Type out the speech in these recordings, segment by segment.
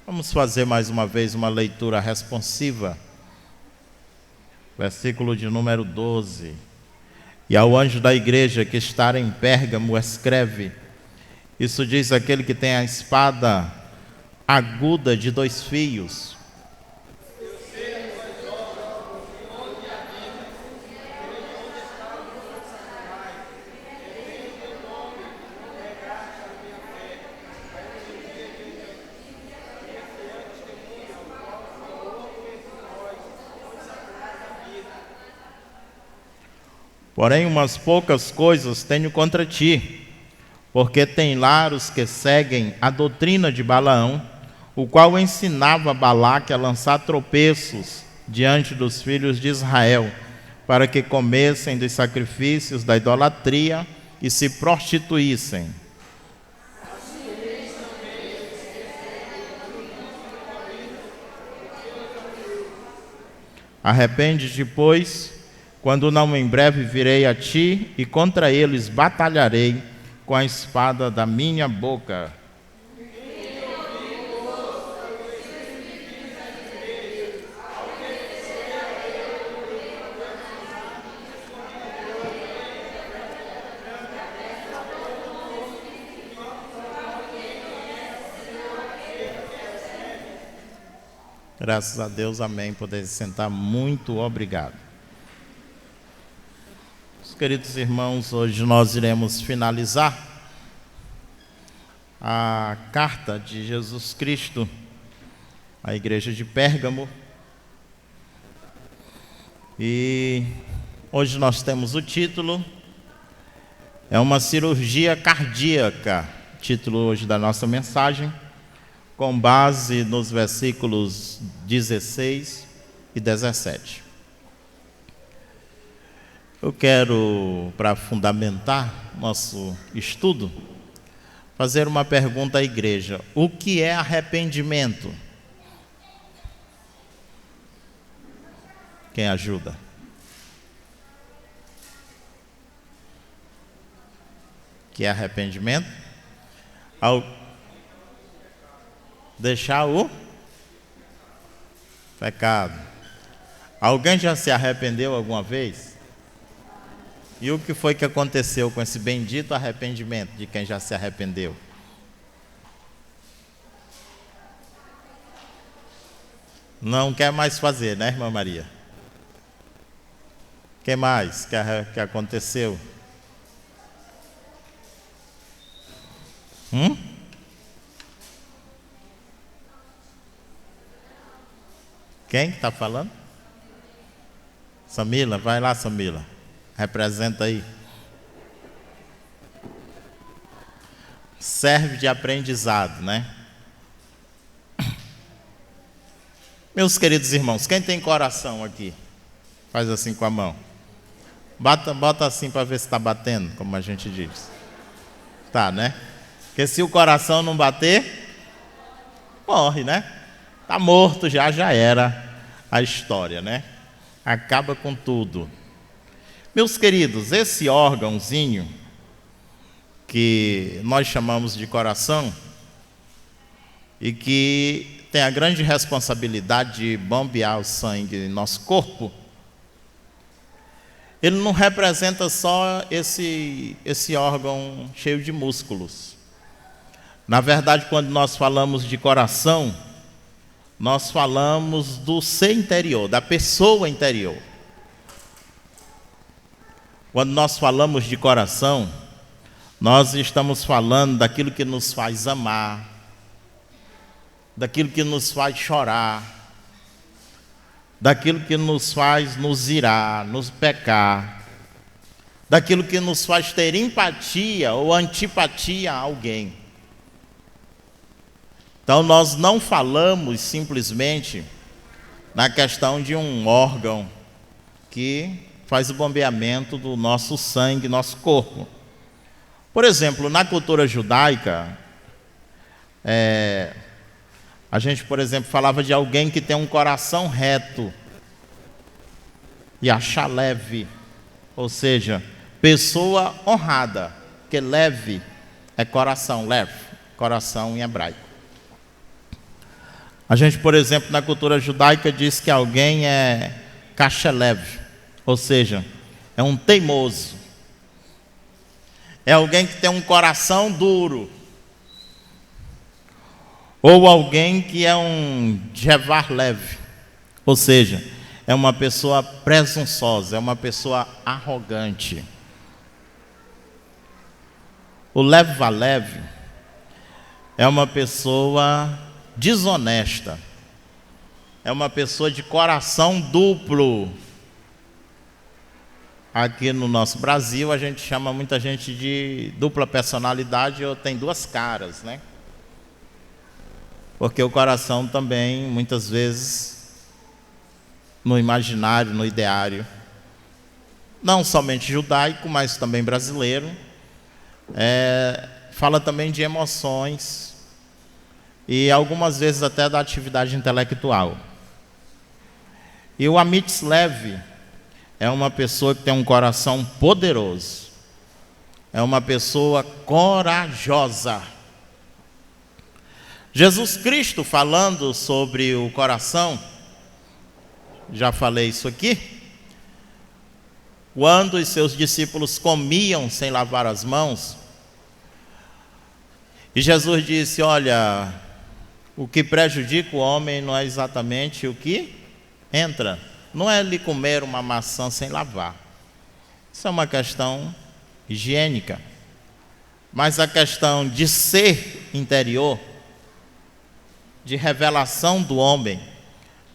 Vamos fazer mais uma vez uma leitura responsiva. Versículo de número 12. E ao anjo da igreja que está em Pérgamo escreve: isso diz aquele que tem a espada aguda de 2 fios. Porém, umas poucas coisas tenho contra ti, porque tem lá os que seguem a doutrina de Balaão, o qual ensinava Balaque a lançar tropeços diante dos filhos de Israel, para que comessem dos sacrifícios da idolatria e se prostituíssem. Arrepende-te, pois, quando não em breve virei a ti, e contra eles batalharei com a espada da minha boca. Graças a Deus, amém. Poder sentar, muito obrigado. Queridos irmãos, hoje nós iremos finalizar a carta de Jesus Cristo à igreja de Pérgamo. E hoje nós temos o título, é uma cirurgia cardíaca, título hoje da nossa mensagem, com base nos versículos 16 e 17. Eu quero, para fundamentar nosso estudo, fazer uma pergunta à igreja: o que é arrependimento? Quem ajuda? O que é arrependimento? Deixar o pecado. Alguém já se arrependeu alguma vez? E o que foi que aconteceu com esse bendito arrependimento de quem já se arrependeu? Não quer mais fazer, né, irmã Maria? O que mais que aconteceu? Quem está falando? Samila, vai lá, Samila. Representa aí. Serve de aprendizado, né? Meus queridos irmãos, quem tem coração aqui? Faz assim com a mão. Bota assim para ver se está batendo, como a gente diz. Tá, né? Porque se o coração não bater, morre, né? Tá morto, já era a história, né? Acaba com tudo. Meus queridos, esse órgãozinho que nós chamamos de coração e que tem a grande responsabilidade de bombear o sangue em nosso corpo, ele não representa só esse órgão cheio de músculos. Na verdade, quando nós falamos de coração, nós falamos do ser interior, da pessoa interior. Quando nós falamos de coração, nós estamos falando daquilo que nos faz amar, daquilo que nos faz chorar, daquilo que nos faz nos irar, nos pecar, daquilo que nos faz ter empatia ou antipatia a alguém. Então nós não falamos simplesmente na questão de um órgão que faz o bombeamento do nosso sangue, nosso corpo. Por exemplo, na cultura judaica, a gente, por exemplo, falava de alguém que tem um coração reto e achar leve, ou seja, pessoa honrada, porque leve é coração, leve, coração em hebraico. A gente, por exemplo, na cultura judaica diz que alguém é cachelev, ou seja, é um teimoso. É alguém que tem um coração duro. Ou alguém que é um jevar leve, ou seja, é uma pessoa presunçosa, é uma pessoa arrogante. O leva-leve é uma pessoa desonesta, é uma pessoa de coração duplo. Aqui no nosso Brasil a gente chama muita gente de dupla personalidade ou tem duas caras, né? Porque o coração também, muitas vezes, no imaginário, no ideário, não somente judaico, mas também brasileiro, fala também de emoções e algumas vezes até da atividade intelectual. E o Amitz Levi é uma pessoa que tem um coração poderoso, é uma pessoa corajosa. Jesus Cristo, falando sobre o coração, já falei isso aqui, quando os seus discípulos comiam sem lavar as mãos, e Jesus disse: olha, o que prejudica o homem não é exatamente o que entra, não é ele comer uma maçã sem lavar, isso é uma questão higiênica, mas a questão de ser interior, de revelação do homem,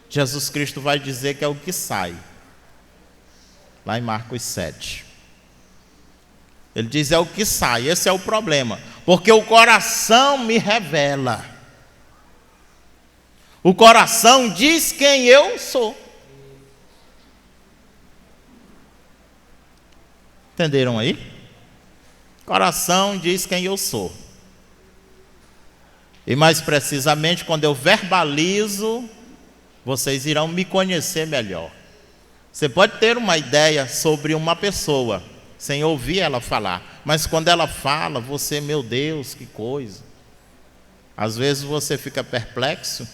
Jesus Cristo vai dizer que é o que sai, lá em Marcos 7. Ele diz: é o que sai, esse é o problema, porque o coração me revela, o coração diz quem eu sou. Entenderam aí? Coração diz quem eu sou. E mais precisamente, quando eu verbalizo, vocês irão me conhecer melhor. Você pode ter uma ideia sobre uma pessoa, sem ouvir ela falar. Mas quando ela fala, você, meu Deus, que coisa. Às vezes você fica perplexo,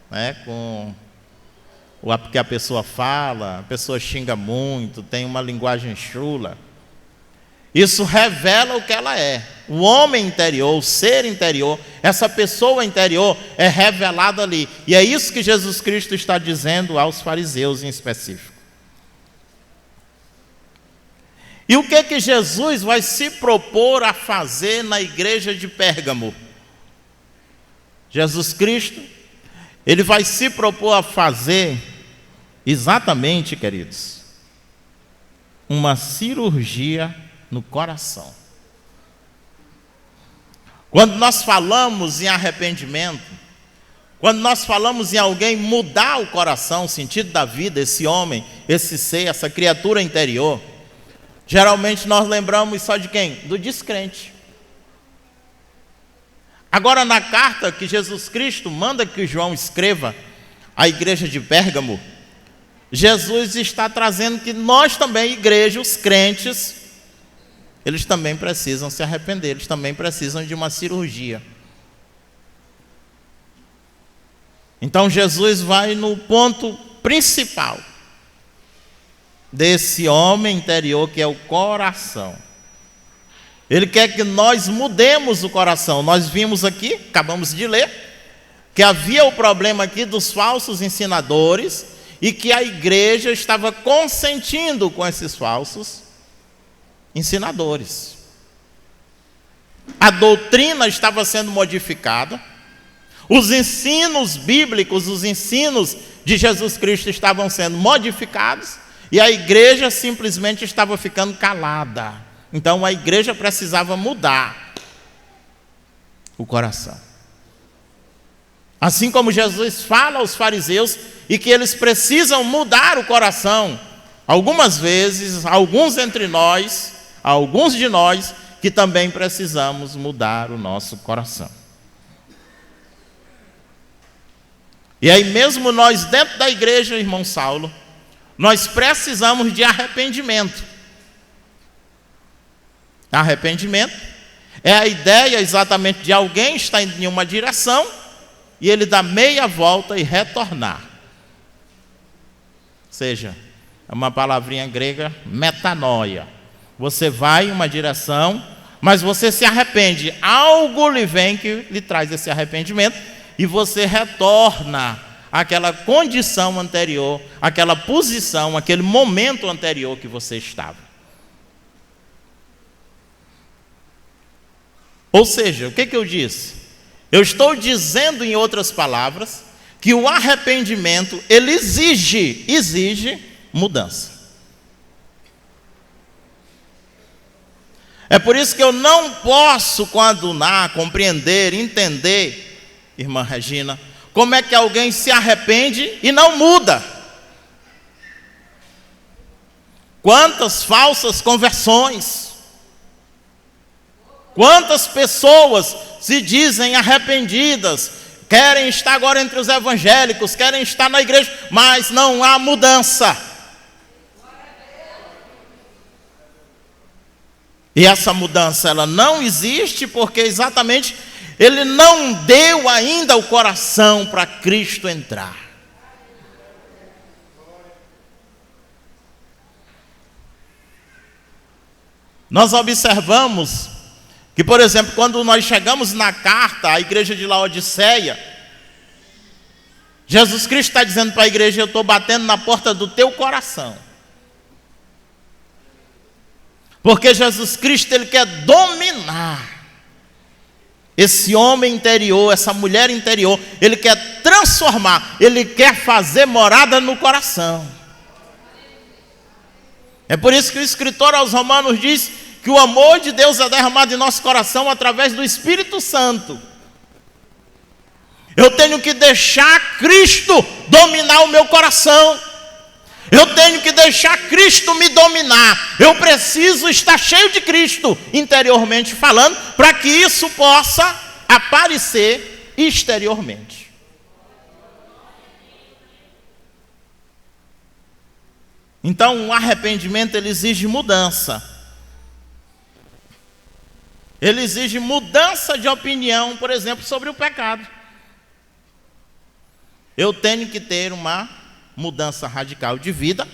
né, com o que a pessoa fala, a pessoa xinga muito, tem uma linguagem chula. Isso revela o que ela é. O homem interior, o ser interior, essa pessoa interior é revelada ali. E é isso que Jesus Cristo está dizendo aos fariseus em específico. E o que que Jesus vai se propor a fazer na igreja de Pérgamo? Jesus Cristo, ele vai se propor a fazer exatamente, queridos, uma cirurgia no coração. Quando nós falamos em arrependimento, quando nós falamos em alguém mudar o coração, o sentido da vida, esse homem, esse ser, essa criatura interior, geralmente nós lembramos só de quem? Do descrente. Agora, na carta que Jesus Cristo manda que João escreva à igreja de Pérgamo, Jesus está trazendo que nós também, igreja, os crentes, eles também precisam se arrepender, eles também precisam de uma cirurgia. Então Jesus vai no ponto principal desse homem interior, que é o coração. Ele quer que nós mudemos o coração. Nós vimos aqui, acabamos de ler, que havia o problema aqui dos falsos ensinadores e que a igreja estava consentindo com esses falsos ensinadores. A doutrina estava sendo modificada, os ensinos bíblicos, os ensinos de Jesus Cristo estavam sendo modificados e a igreja simplesmente estava ficando calada. Então a igreja precisava mudar o coração. Assim como Jesus fala aos fariseus e que eles precisam mudar o coração, algumas vezes, alguns de nós, que também precisamos mudar o nosso coração. E aí mesmo nós dentro da igreja, irmão Saulo, nós precisamos de arrependimento. Arrependimento é a ideia exatamente de alguém estar indo em uma direção e ele dá meia volta e retornar. Ou seja, é uma palavrinha grega, metanoia. Você vai em uma direção, mas você se arrepende. Algo lhe vem que lhe traz esse arrependimento e você retorna àquela condição anterior, àquela posição, aquele momento anterior que você estava. Ou seja, o que eu disse? Eu estou dizendo, em outras palavras, que o arrependimento, ele exige mudança. É por isso que eu não posso coadunar, compreender, entender, irmã Regina, como é que alguém se arrepende e não muda. Quantas falsas conversões, quantas pessoas se dizem arrependidas, querem estar agora entre os evangélicos, querem estar na igreja, mas não há mudança. E essa mudança, ela não existe porque exatamente ele não deu ainda o coração para Cristo entrar. Nós observamos que, por exemplo, quando nós chegamos na carta à igreja de Laodiceia, Jesus Cristo está dizendo para a igreja: eu estou batendo na porta do teu coração. Porque Jesus Cristo, ele quer dominar esse homem interior, essa mulher interior. Ele quer transformar, ele quer fazer morada no coração. É por isso que o escritor aos Romanos diz que o amor de Deus é derramado em nosso coração através do Espírito Santo. Eu tenho que deixar Cristo dominar o meu coração. Eu tenho que deixar Cristo me dominar. Eu preciso estar cheio de Cristo, interiormente falando, para que isso possa aparecer exteriormente. Então, o arrependimento, ele exige mudança. Ele exige mudança de opinião, por exemplo, sobre o pecado. Eu tenho que ter uma mudança radical de vida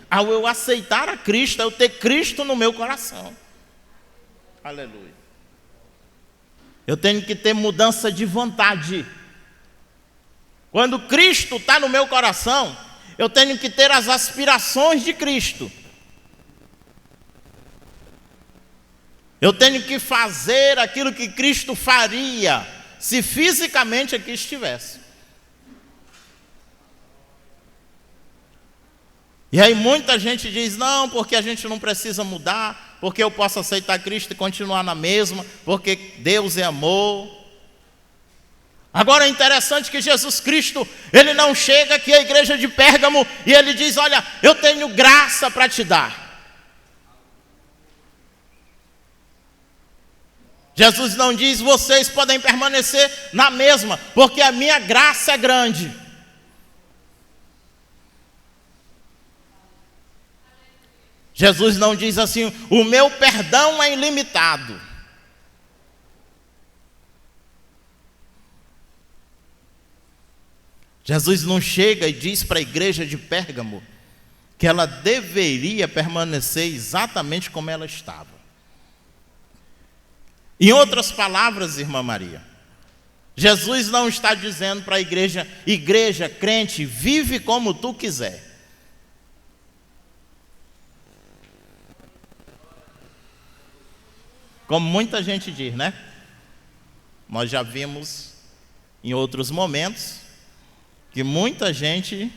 ao eu aceitar a Cristo, eu ter Cristo no meu coração. Aleluia. Eu tenho que ter mudança de vontade. Quando Cristo está no meu coração, eu tenho que ter as aspirações de Cristo. Eu tenho que fazer aquilo que Cristo faria se fisicamente aqui estivesse. E aí muita gente diz: não, porque a gente não precisa mudar, porque eu posso aceitar Cristo e continuar na mesma, porque Deus é amor. Agora é interessante que Jesus Cristo, ele não chega aqui à igreja de Pérgamo e ele diz: olha, eu tenho graça para te dar. Jesus não diz: vocês podem permanecer na mesma, porque a minha graça é grande. Jesus não diz assim: o meu perdão é ilimitado. Jesus não chega e diz para a igreja de Pérgamo que ela deveria permanecer exatamente como ela estava. Em outras palavras, irmã Maria, Jesus não está dizendo para a igreja: igreja, crente, vive como tu quiser. Como muita gente diz, né? Nós já vimos em outros momentos que muita gente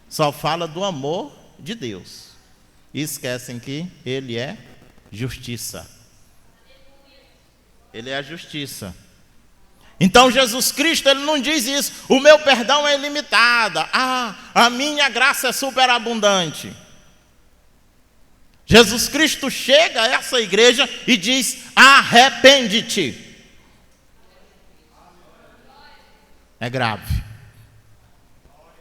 só fala do amor de Deus e esquecem que Ele é justiça. Ele é a justiça. Então Jesus Cristo, ele não diz isso: o meu perdão é ilimitado, a minha graça é superabundante. Jesus Cristo chega a essa igreja e diz: arrepende-te. É grave.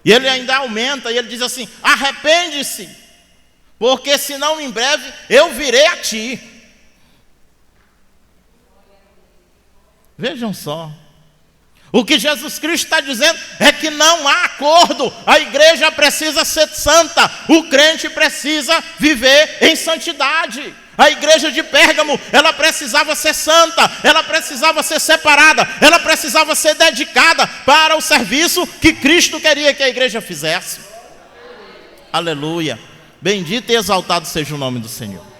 E ele ainda aumenta e ele diz assim: arrepende-se, porque senão em breve eu virei a ti. Vejam só, O que Jesus Cristo está dizendo é que não há acordo. A igreja precisa ser santa. O crente precisa viver em santidade. A igreja de Pérgamo, ela precisava ser santa, ela precisava ser separada, ela precisava ser dedicada para o serviço que Cristo queria que a igreja fizesse. Aleluia. Bendito e exaltado seja o nome do Senhor.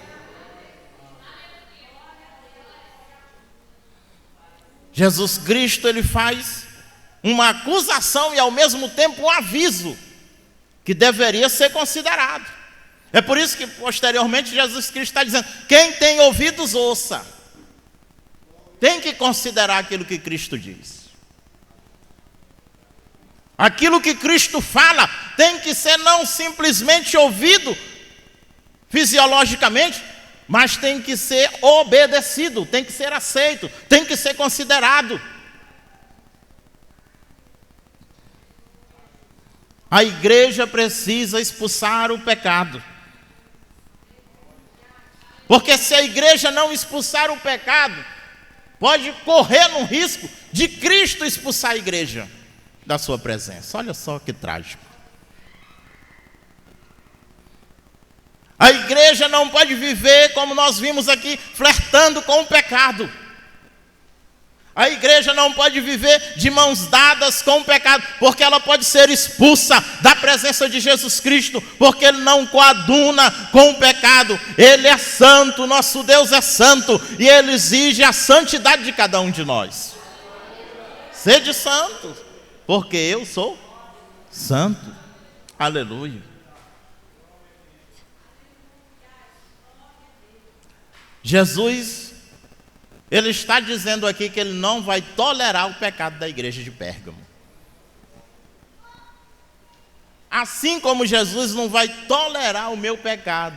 Jesus Cristo, ele faz uma acusação e ao mesmo tempo um aviso que deveria ser considerado. É por isso que posteriormente Jesus Cristo está dizendo: quem tem ouvidos ouça. Tem que considerar aquilo que Cristo diz. Aquilo que Cristo fala tem que ser não simplesmente ouvido fisiologicamente, mas tem que ser obedecido, tem que ser aceito, tem que ser considerado. A igreja precisa expulsar o pecado. Porque se a igreja não expulsar o pecado, pode correr no risco de Cristo expulsar a igreja da sua presença. Olha só que trágico. A igreja não pode viver, como nós vimos aqui, flertando com o pecado. A igreja não pode viver de mãos dadas com o pecado, porque ela pode ser expulsa da presença de Jesus Cristo, porque Ele não coaduna com o pecado. Ele é santo, nosso Deus é santo, e Ele exige a santidade de cada um de nós. Sede santos, porque eu sou santo. Aleluia. Jesus, ele está dizendo aqui que ele não vai tolerar o pecado da igreja de Pérgamo. Assim como Jesus não vai tolerar o meu pecado.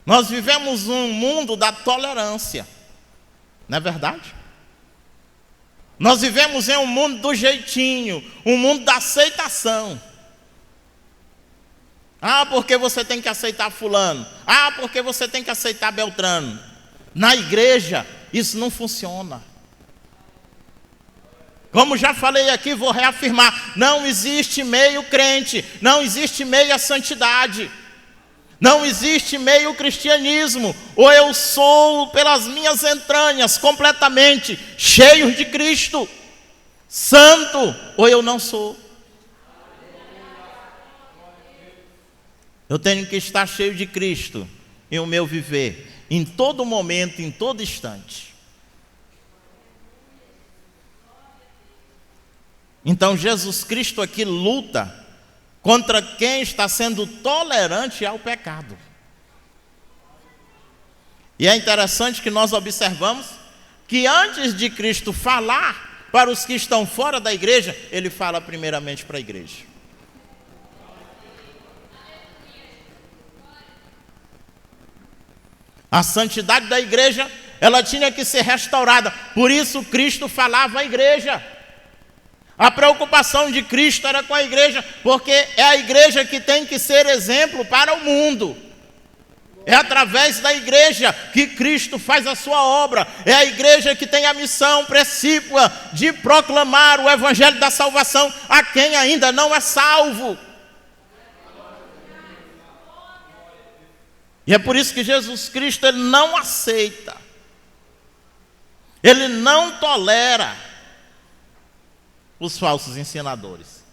Nós vivemos um mundo da tolerância, não é verdade? Nós vivemos em um mundo do jeitinho, um mundo da aceitação. Ah, porque você tem que aceitar fulano. Ah, porque você tem que aceitar Beltrano. Na igreja, isso não funciona. Como já falei aqui, vou reafirmar. Não existe meio crente. Não existe meia santidade. Não existe meio cristianismo. Ou eu sou pelas minhas entranhas completamente cheio de Cristo, santo, ou eu não sou. Eu tenho que estar cheio de Cristo em o meu viver, em todo momento, em todo instante. Então Jesus Cristo aqui luta contra quem está sendo tolerante ao pecado. E é interessante que nós observamos que antes de Cristo falar para os que estão fora da igreja, Ele fala primeiramente para a igreja. A santidade da igreja, ela tinha que ser restaurada. Por isso Cristo falava à igreja. A preocupação de Cristo era com a igreja, porque é a igreja que tem que ser exemplo para o mundo. É através da igreja que Cristo faz a sua obra. É a igreja que tem a missão precípua de proclamar o evangelho da salvação a quem ainda não é salvo. E é por isso que Jesus Cristo, ele não aceita, ele não tolera os falsos ensinadores.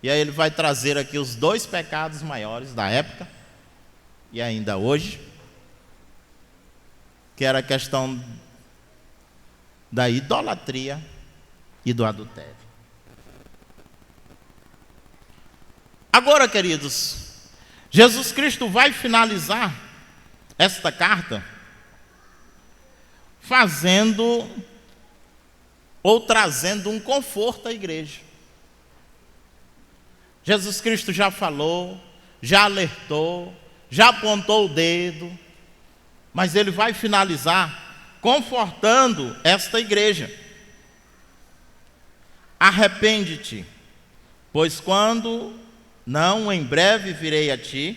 E aí ele vai trazer aqui os dois pecados maiores da época, e ainda hoje, que era a questão da idolatria e do adultério. Agora, queridos, Jesus Cristo vai finalizar esta carta fazendo ou trazendo um conforto à igreja. Jesus Cristo já falou, já alertou, já apontou o dedo, mas ele vai finalizar confortando esta igreja. Arrepende-te, pois quando não, em breve virei a ti,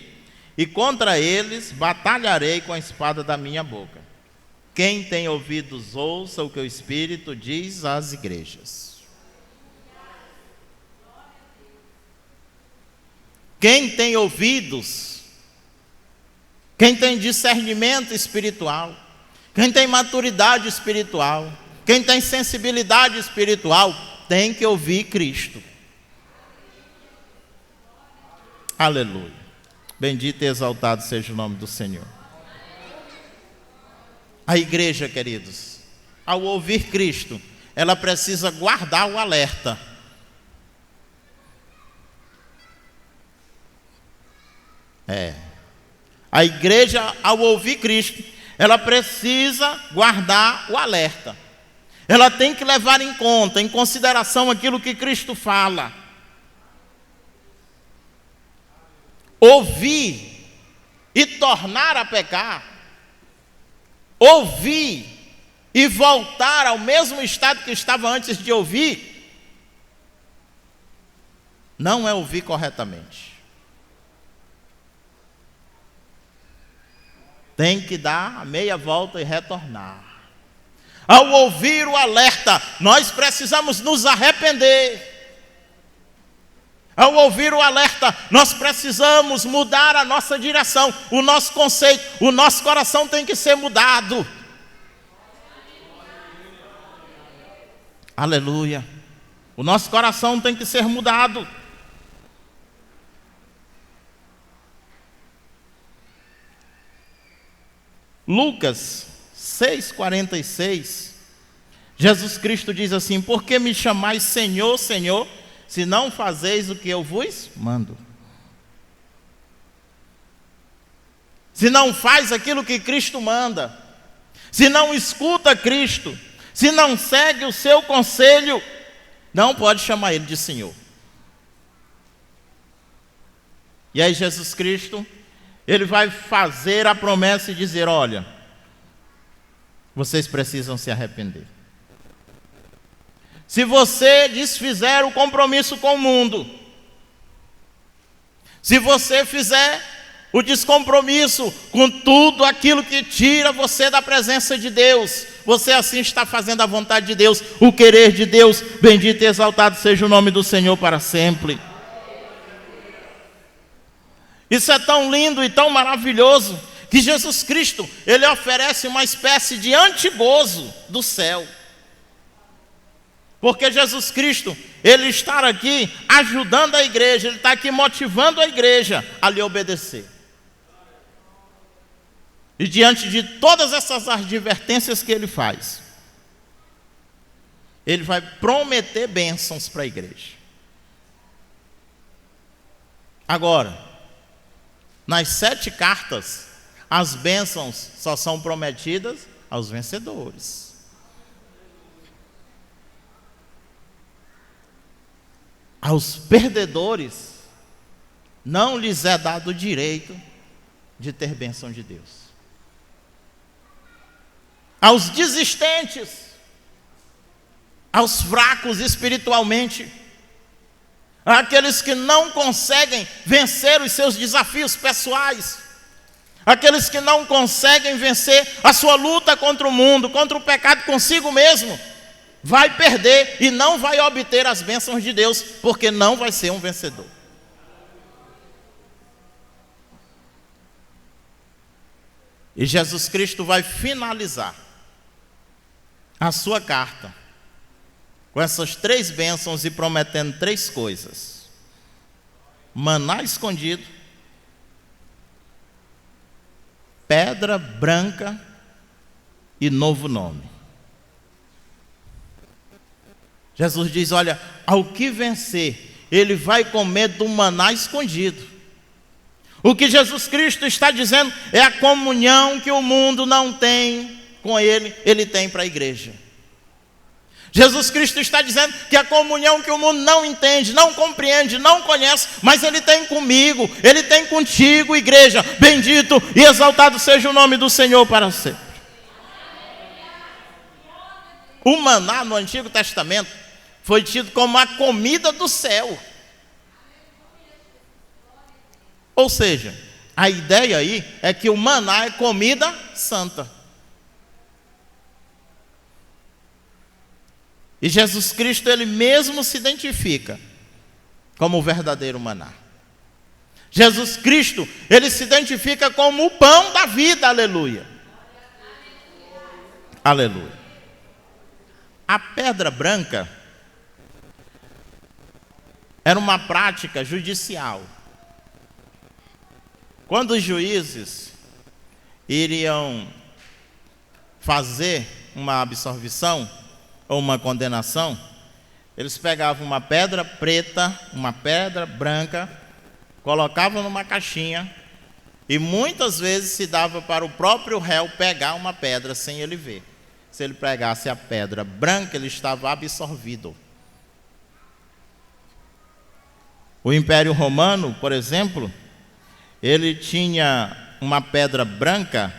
e contra eles batalharei com a espada da minha boca. Quem tem ouvidos, ouça o que o Espírito diz às igrejas. Quem tem ouvidos, quem tem discernimento espiritual, quem tem maturidade espiritual, quem tem sensibilidade espiritual, tem que ouvir Cristo. Aleluia. Bendito e exaltado seja o nome do Senhor. A igreja, queridos, ao ouvir Cristo, ela precisa guardar o alerta. A igreja, ao ouvir Cristo, ela precisa guardar o alerta. Ela tem que levar em conta, em consideração aquilo que Cristo fala. Ouvir e tornar a pecar. Ouvir e voltar ao mesmo estado que estava antes de ouvir, não é ouvir corretamente. Tem que dar a meia volta e retornar. Ao ouvir o alerta, nós precisamos nos arrepender. Ao ouvir o alerta, nós precisamos mudar a nossa direção, o nosso conceito, o nosso coração tem que ser mudado. Aleluia. O nosso coração tem que ser mudado. Lucas 6,46, Jesus Cristo diz assim: por que me chamais Senhor, Senhor, se não fazeis o que eu vos mando? Se não faz aquilo que Cristo manda, se não escuta Cristo, se não segue o seu conselho, não pode chamar Ele de Senhor. E aí Jesus Cristo, Ele vai fazer a promessa e dizer: olha, vocês precisam se arrepender. Se você desfizer o compromisso com o mundo, se você fizer o descompromisso com tudo aquilo que tira você da presença de Deus, você assim está fazendo a vontade de Deus, o querer de Deus. Bendito e exaltado seja o nome do Senhor para sempre. Isso é tão lindo e tão maravilhoso que Jesus Cristo, Ele oferece uma espécie de antigozo do céu. Porque Jesus Cristo, Ele está aqui ajudando a igreja, Ele está aqui motivando a igreja a lhe obedecer. E diante de todas essas advertências que Ele faz, Ele vai prometer bênçãos para a igreja. Agora, nas 7 cartas, as bênçãos só são prometidas aos vencedores. Aos perdedores, não lhes é dado o direito de ter bênção de Deus. Aos desistentes, aos fracos espiritualmente, àqueles que não conseguem vencer os seus desafios pessoais, aqueles que não conseguem vencer a sua luta contra o mundo, contra o pecado consigo mesmo, vai perder e não vai obter as bênçãos de Deus, porque não vai ser um vencedor. E Jesus Cristo vai finalizar a sua carta com essas 3 bênçãos e prometendo 3 coisas: maná escondido, pedra branca e novo nome. Jesus diz: olha, ao que vencer, ele vai comer do maná escondido. O que Jesus Cristo está dizendo é a comunhão que o mundo não tem com Ele, Ele tem para a igreja. Jesus Cristo está dizendo que a comunhão que o mundo não entende, não compreende, não conhece, mas Ele tem comigo, Ele tem contigo, igreja. Bendito e exaltado seja o nome do Senhor para sempre. O maná no Antigo Testamento foi tido como a comida do céu. Ou seja, a ideia aí é que o maná é comida santa. E Jesus Cristo, ele mesmo se identifica como o verdadeiro maná. Jesus Cristo, ele se identifica como o pão da vida, aleluia. Aleluia. A pedra branca era uma prática judicial. Quando os juízes iriam fazer uma absolvição ou uma condenação, eles pegavam uma pedra preta, uma pedra branca, colocavam numa caixinha e muitas vezes se dava para o próprio réu pegar uma pedra sem ele ver. Se ele pegasse a pedra branca, ele estava absolvido. O Império Romano, por exemplo, ele tinha uma pedra branca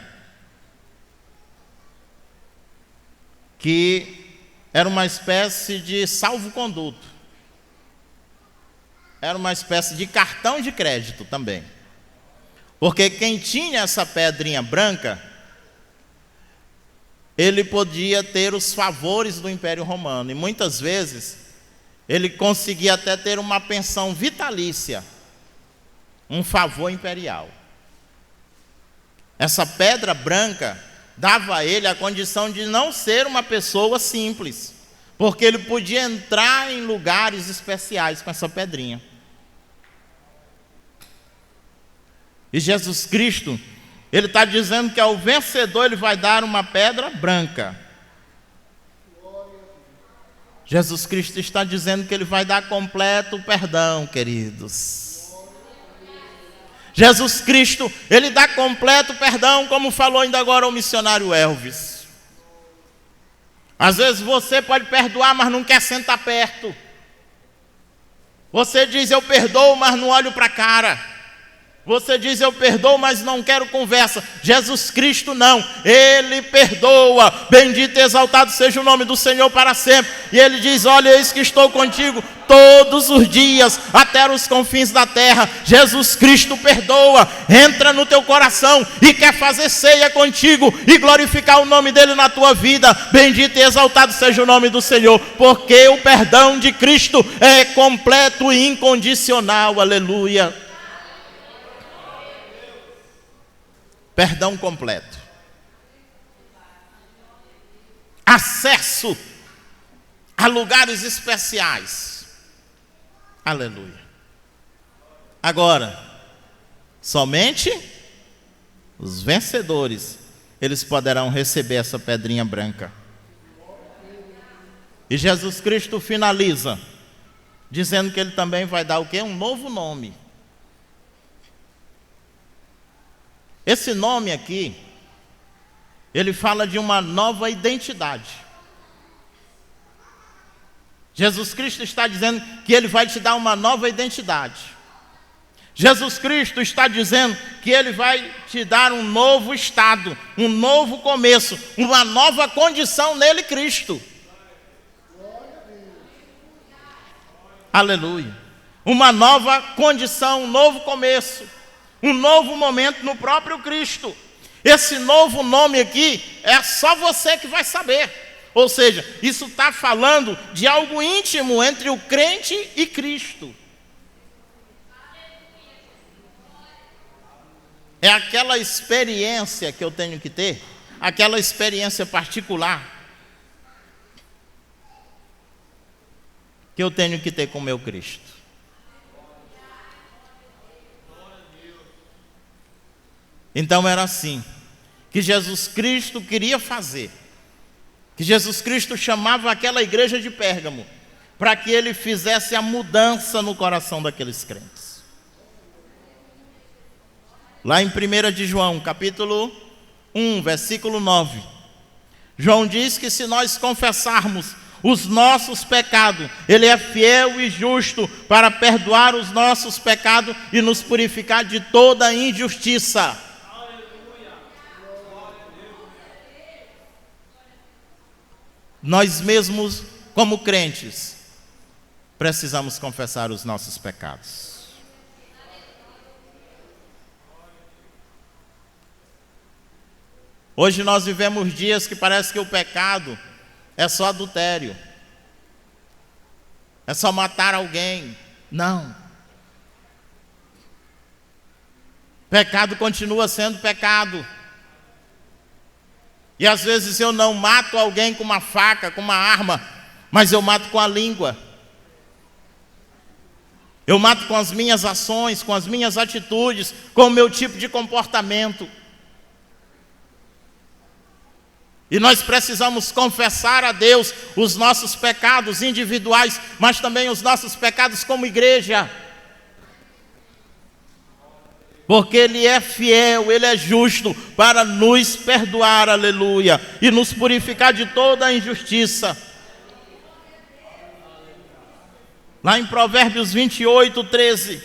que era uma espécie de salvo-conduto. Era uma espécie de cartão de crédito também. Porque quem tinha essa pedrinha branca, ele podia ter os favores do Império Romano. E muitas vezes, ele conseguia até ter uma pensão vitalícia, um favor imperial. Essa pedra branca dava a ele a condição de não ser uma pessoa simples, porque ele podia entrar em lugares especiais com essa pedrinha. E Jesus Cristo, ele está dizendo que ao vencedor ele vai dar uma pedra branca. Jesus Cristo está dizendo que ele vai dar completo perdão, queridos. Jesus Cristo, ele dá completo perdão, como falou ainda agora o missionário Elvis. Às vezes você pode perdoar, mas não quer sentar perto. Você diz, eu perdoo, mas não olho para a cara. Você diz, eu perdoo, mas não quero conversa. Jesus Cristo não, ele perdoa. Bendito e exaltado seja o nome do Senhor para sempre. E ele diz, olha, eis que estou contigo todos os dias, até os confins da terra. Jesus Cristo perdoa, entra no teu coração e quer fazer ceia contigo e glorificar o nome dele na tua vida. Bendito e exaltado seja o nome do Senhor, porque o perdão de Cristo é completo e incondicional. Aleluia. Perdão completo. Acesso a lugares especiais. Aleluia. Agora, somente os vencedores, eles poderão receber essa pedrinha branca. E Jesus Cristo finaliza, dizendo que ele também vai dar o quê? Um novo nome. Esse nome aqui, ele fala de uma nova identidade. Jesus Cristo está dizendo que ele vai te dar uma nova identidade. Jesus Cristo está dizendo que ele vai te dar um novo estado, um novo começo, uma nova condição nele, Cristo. Aleluia. Uma nova condição, um novo começo. Um novo momento no próprio Cristo. Esse novo nome aqui é só você que vai saber. Ou seja, isso está falando de algo íntimo entre o crente e Cristo. É aquela experiência que eu tenho que ter, aquela experiência particular que eu tenho que ter com o meu Cristo. Então era assim que Jesus Cristo queria fazer, que Jesus Cristo chamava aquela igreja de Pérgamo, para que ele fizesse a mudança no coração daqueles crentes. Lá em 1 de João, capítulo 1, versículo 9, João diz que se nós confessarmos os nossos pecados, ele é fiel e justo para perdoar os nossos pecados e nos purificar de toda injustiça. Nós mesmos, como crentes, precisamos confessar os nossos pecados. Hoje nós vivemos dias que parece que o pecado é só adultério, é só matar alguém. Não. Pecado continua sendo pecado. E às vezes eu não mato alguém com uma faca, com uma arma, mas eu mato com a língua. Eu mato com as minhas ações, com as minhas atitudes, com o meu tipo de comportamento. E nós precisamos confessar a Deus os nossos pecados individuais, mas também os nossos pecados como igreja. Porque Ele é fiel, Ele é justo para nos perdoar, aleluia, e nos purificar de toda a injustiça. Lá em Provérbios 28, 13,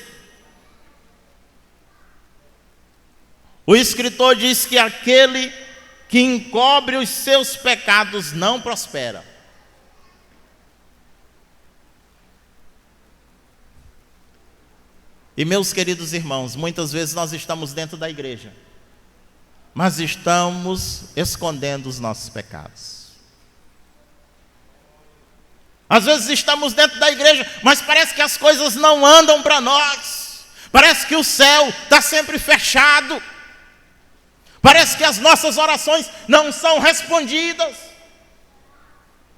o escritor diz que aquele que encobre os seus pecados não prospera. E meus queridos irmãos, muitas vezes nós estamos dentro da igreja, mas estamos escondendo os nossos pecados. Às vezes estamos dentro da igreja, mas parece que as coisas não andam para nós. Parece que o céu está sempre fechado. Parece que as nossas orações não são respondidas.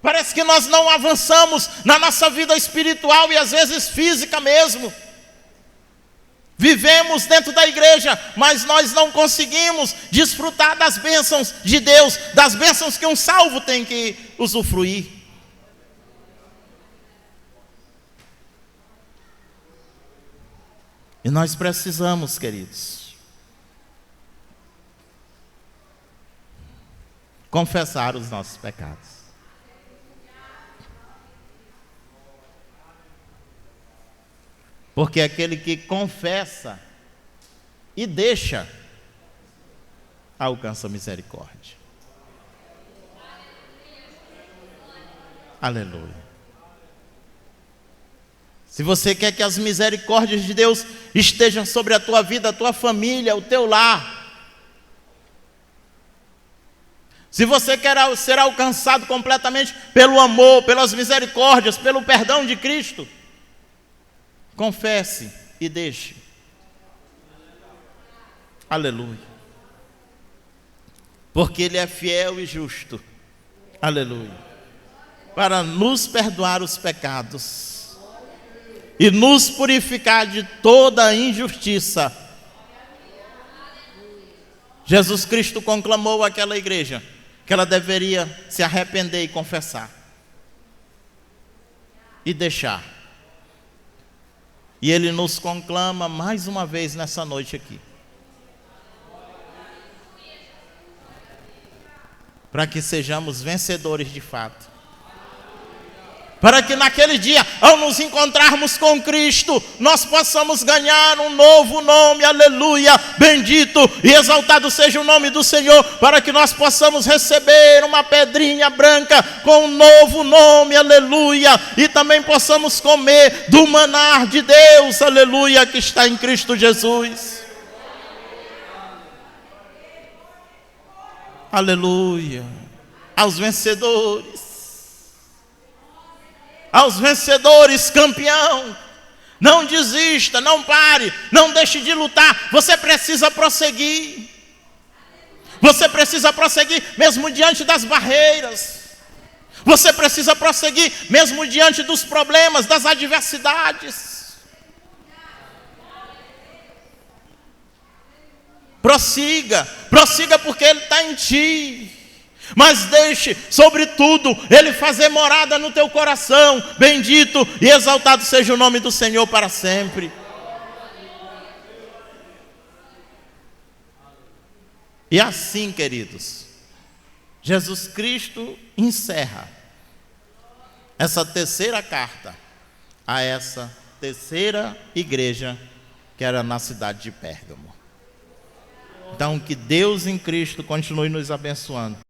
Parece que nós não avançamos na nossa vida espiritual e às vezes física mesmo. Vivemos dentro da igreja, mas nós não conseguimos desfrutar das bênçãos de Deus, das bênçãos que um salvo tem que usufruir. E nós precisamos, queridos, confessar os nossos pecados. Porque aquele que confessa e deixa, alcança misericórdia. Aleluia. Se você quer que as misericórdias de Deus estejam sobre a tua vida, a tua família, o teu lar. Se você quer ser alcançado completamente pelo amor, pelas misericórdias, pelo perdão de Cristo, confesse e deixe. Aleluia. Porque Ele é fiel e justo. Aleluia. Para nos perdoar os pecados e nos purificar de toda a injustiça. Jesus Cristo conclamou àquela igreja que ela deveria se arrepender e confessar e deixar. E Ele nos conclama mais uma vez nessa noite aqui, para que sejamos vencedores de fato. Para que naquele dia, ao nos encontrarmos com Cristo, nós possamos ganhar um novo nome, aleluia, bendito e exaltado seja o nome do Senhor, para que nós possamos receber uma pedrinha branca com um novo nome, aleluia, e também possamos comer do maná de Deus, aleluia, que está em Cristo Jesus. Aleluia. Aos vencedores, campeão, não desista, não pare, não deixe de lutar. Você precisa prosseguir. Você precisa prosseguir mesmo diante das barreiras. Você precisa prosseguir mesmo diante dos problemas, das adversidades. Prossiga porque Ele está em ti. Mas deixe, sobretudo, Ele fazer morada no teu coração. Bendito e exaltado seja o nome do Senhor para sempre. E assim, queridos, Jesus Cristo encerra essa terceira carta a essa terceira igreja que era na cidade de Pérgamo. Então, que Deus em Cristo continue nos abençoando.